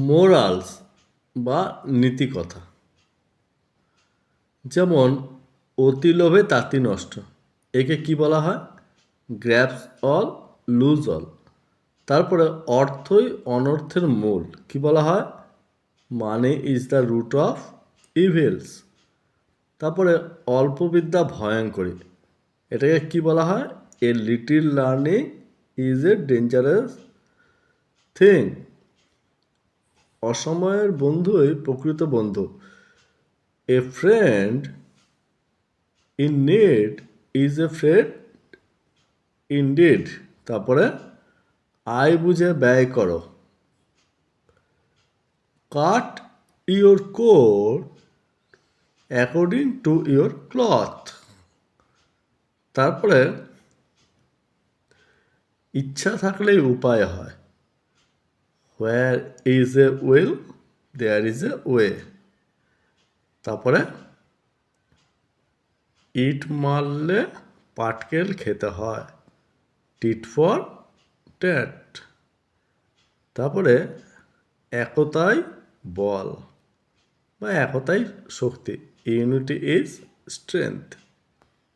Morals বা নীতিকথা, যেমন অতি লোভে তাঁতি নষ্ট, একে কি বলা হয়? Grabs all lose all. তারপরে অর্থই অনর্থের মূল, কি বলা হয়? Money is the root of evils. তারপরে অল্প বিদ্যা ভয়ঙ্করী, এটাকে কি বলা হয়? A little learning is a dangerous thing. অসময়ের বন্ধুই প্রকৃত বন্ধু। A friend in need is a friend indeed. তারপরে আয় বুঝে ব্যয় করো। Cut your coat according to your cloth. তারপরে ইচ্ছা থাকলেই উপায় হয়। Where is a will there is a way. তারপরে ইট মারলে পাটকেল খেতে হয়। Tit for tat. তারপরে একতাই বল বা একতাই শক্তি। Unity is strength.